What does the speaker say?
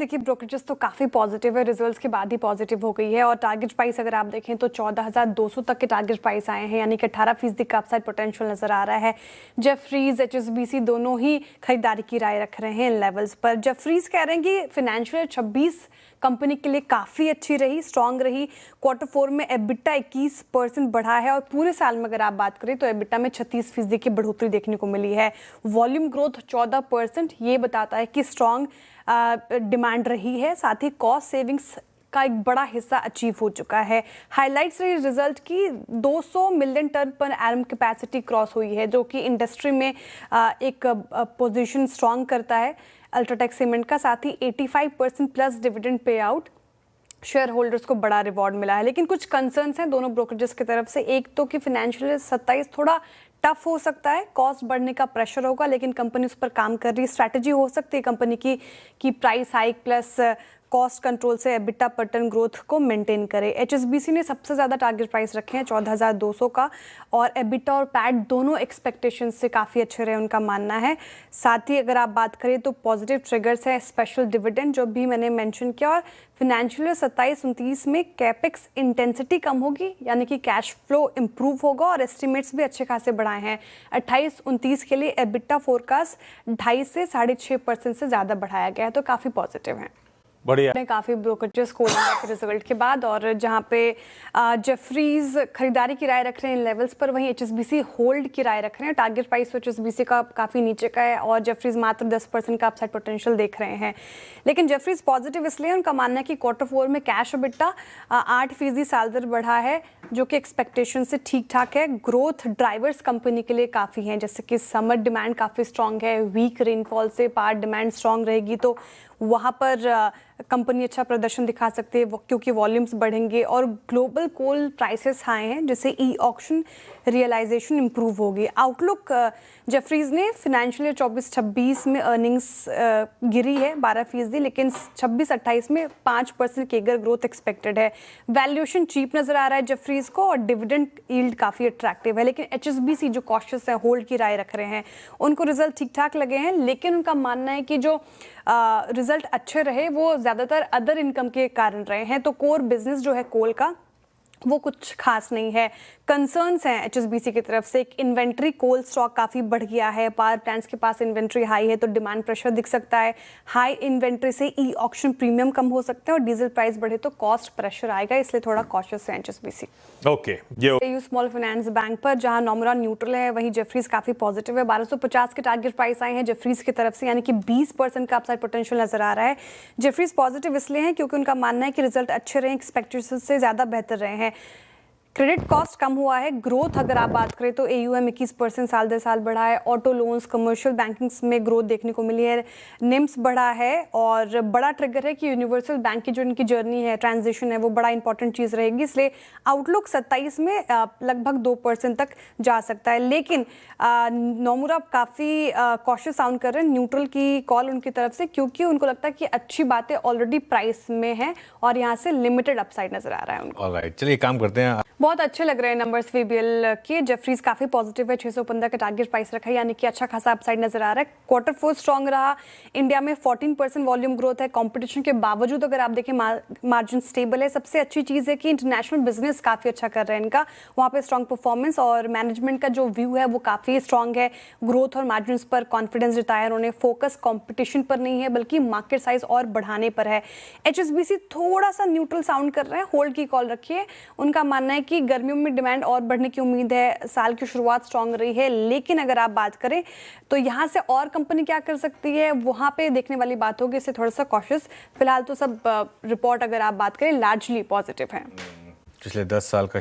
देखिए ब्रोकरेजेस तो काफ़ी पॉजिटिव है, रिजल्ट्स के बाद ही पॉजिटिव हो गई है और टारगेट प्राइस अगर आप देखें तो 14,200 तक के टारगेट प्राइस आए हैं, यानी कि 18% का अपसाइड पोटेंशियल नजर आ रहा है। जेफरीज HSBC दोनों ही खरीदारी की राय रख रहे हैं इन लेवल्स पर। जेफरीज कह रहे हैं कि फाइनेंशियल 26 कंपनी के लिए काफ़ी अच्छी रही, स्ट्रांग रही। Q4 में एबिटा 21% बढ़ा है और पूरे साल में अगर आप बात करें तो एबिटा में 36% की बढ़ोतरी देखने को मिली है। वॉल्यूम ग्रोथ 14%, ये बताता है कि स्ट्रांग डिमांड रही है। साथ ही कॉस्ट सेविंग्स का एक बड़ा हिस्सा अचीव हो चुका है। हाइलाइट्स रही रिजल्ट की 200 million ton per annum capacity cross हुई है, जो कि इंडस्ट्री में एक पोजीशन स्ट्रांग करता है अल्ट्राटेक सीमेंट का। साथ ही 85% plus dividend pay out, share holders को बड़ा रिवॉर्ड मिला है। लेकिन कुछ कंसर्न्स हैं दोनों ब्रोकरेजेस की तरफ से। एक तो कि फाइनेंशियल 27 थोड़ा टफ हो सकता है, कॉस्ट बढ़ने का प्रेशर होगा, लेकिन कंपनी उस पर काम कर रही है। स्ट्रैटेजी हो सकती है कंपनी की कि price hike plus cost control से एबिटा पर टन ग्रोथ को मेंटेन करे। HSBC ने सबसे ज़्यादा टारगेट प्राइस रखे हैं 14,200 का, और एबिटा और पैट दोनों एक्सपेक्टेशन से काफ़ी अच्छे रहे, उनका मानना है। साथ ही अगर आप बात करें तो पॉजिटिव ट्रिगर्स है, स्पेशल डिविडेंड जो भी मैंने मेंशन किया, और फिनेंशियल 27-29 में कैपेक्स इंटेंसिटी कम होगी, यानी कि कैश फ्लो इंप्रूव होगा, और एस्टिमेट्स भी अच्छे खासे बढ़ाए हैं। 28-29 के लिए एबिटा फोरकास्ट 2.5 से 6.5% से ज़्यादा बढ़ाया गया है, तो काफ़ी पॉजिटिव है। बढ़िया काफ़ी ब्रोकरेजेस को के रिजल्ट के बाद, और जहां पे जेफरीज खरीदारी की राय रख रहे हैं इन लेवल्स पर, वहीं HSBC होल्ड की राय रख रहे हैं। टारगेट प्राइस तो HSBC का काफ़ी नीचे का है और जेफरीज मात्र 10% का अपसाइड पोटेंशियल देख रहे हैं। लेकिन जेफरीज पॉजिटिव इसलिए, उनका मानना है कि Q4 में कैश एबिटा 8% साल दर बढ़ा है, जो कि एक्सपेक्टेशन से ठीक ठाक है। ग्रोथ ड्राइवर्स कंपनी के लिए काफ़ी हैं, जैसे कि समर डिमांड काफ़ी स्ट्रांग है, वीक रेनफॉल से पावर डिमांड स्ट्रांग रहेगी, तो वहाँ पर कंपनी अच्छा प्रदर्शन दिखा सकती है क्योंकि वॉल्यूम्स बढ़ेंगे। और ग्लोबल कोल प्राइसेस हाई हैं, जिससे ई ऑक्शन रियलाइजेशन इंप्रूव होगी। आउटलुक जेफरीज ने फिनेंशियल ईयर 24-26 में अर्निंग्स गिरी है 12%, लेकिन 26-28 में 5% केगर ग्रोथ एक्सपेक्टेड है। वैल्यूएशन चीप नजर आ रहा है जेफरीज को, और डिविडेंड यील्ड काफ़ी अट्रैक्टिव है। लेकिन HSBC जो कॉशियस है, होल्ड की राय रख रहे हैं, उनको रिजल्ट ठीक ठाक लगे हैं, लेकिन उनका मानना है कि जो रिजल्ट अच्छे रहे वो ज़्यादातर अदर इनकम के कारण रहे हैं, तो कोर बिजनेस जो है कोल का वो कुछ खास नहीं है। कंसर्न्स हैं HSBC की तरफ से, एक इन्वेंट्री कोल स्टॉक काफ़ी बढ़ गया है, पावर प्लांट्स के पास इन्वेंट्री हाई है, तो डिमांड प्रेशर दिख सकता है। हाई इन्वेंट्री से ई ऑक्शन प्रीमियम कम हो सकते हैं, और डीजल प्राइस बढ़े तो कॉस्ट प्रेशर आएगा, इसलिए थोड़ा कॉशियस है HSBC। ओके, ये AU स्मॉल फाइनेंस बैंक पर जहां नोमुरा न्यूट्रल है, वहीं जेफरीज काफ़ी पॉजिटिव है। 1250 के टारगेट प्राइस आए हैं जेफरीज की तरफ से, यानी कि 20% का अपसाइड पोटेंशियल नजर आ रहा है। जेफरीज पॉजिटिव इसलिए है क्योंकि उनका मानना है कि रिजल्ट अच्छे रहे, एक्सपेक्टेशन से ज़्यादा बेहतर रहे हैं। क्रेडिट कॉस्ट कम हुआ है। ग्रोथ अगर आप बात करें तो AUM 21% साल दर साल बढ़ा है। ऑटो लोन्स, कमर्शियल बैंकिंग में ग्रोथ देखने को मिली है। निम्स बढ़ा है, और बड़ा ट्रिगर है कि यूनिवर्सल बैंक की जो इनकी जर्नी है, ट्रांजिशन है, वो बड़ा इंपॉर्टेंट चीज़ रहेगी, इसलिए आउटलुक 27 में लगभग 2% तक जा सकता है। लेकिन नोमुरा काफ़ी कॉशियस साउंड कर रहे हैं, न्यूट्रल की कॉल उनकी तरफ से, क्योंकि उनको लगता है कि अच्छी बातें ऑलरेडी प्राइस में हैं और यहाँ से लिमिटेड अपसाइड नजर आ रहा है उनको। ऑलराइट, चलिए काम करते हैं। बहुत अच्छे लग रहे हैं नंबर्स VBL के। जेफरीज काफ़ी पॉजिटिव है, 615 का टारगेट प्राइस रखा है, यानी कि अच्छा खासा अपसाइड नजर आ रहा है। Q4 स्ट्रॉन्ग रहा, इंडिया में 14% वॉल्यूम ग्रोथ है। कंपटीशन के बावजूद अगर आप देखें मार्जिन स्टेबल है। सबसे अच्छी चीज़ है कि इंटरनेशनल बिजनेस काफ़ी अच्छा कर रहे हैं इनका, वहाँ पे स्ट्रॉन्ग परफॉर्मेंस, और मैनेजमेंट का जो व्यू है वो काफ़ी स्ट्रॉन्ग है। ग्रोथ और मार्जिन पर कॉन्फिडेंस जताया उन्होंने। फोकस कॉम्पिटिशन पर नहीं है, बल्कि मार्केट साइज और बढ़ाने पर है। HSBC थोड़ा सा न्यूट्रल साउंड कर रहे हैं, होल्ड की कॉल रखिए। उनका मानना है कि गर्मियों में डिमांड और बढ़ने की उम्मीद है, साल की शुरुआत स्ट्रांग रही है, लेकिन अगर आप बात करें तो यहाँ से और कंपनी क्या कर सकती है, वहाँ पे देखने वाली बात होगी, इससे थोड़ा सा कॉशियस। फिलहाल तो सब रिपोर्ट अगर आप बात करें लार्जली पॉजिटिव है। पिछले 10 साल का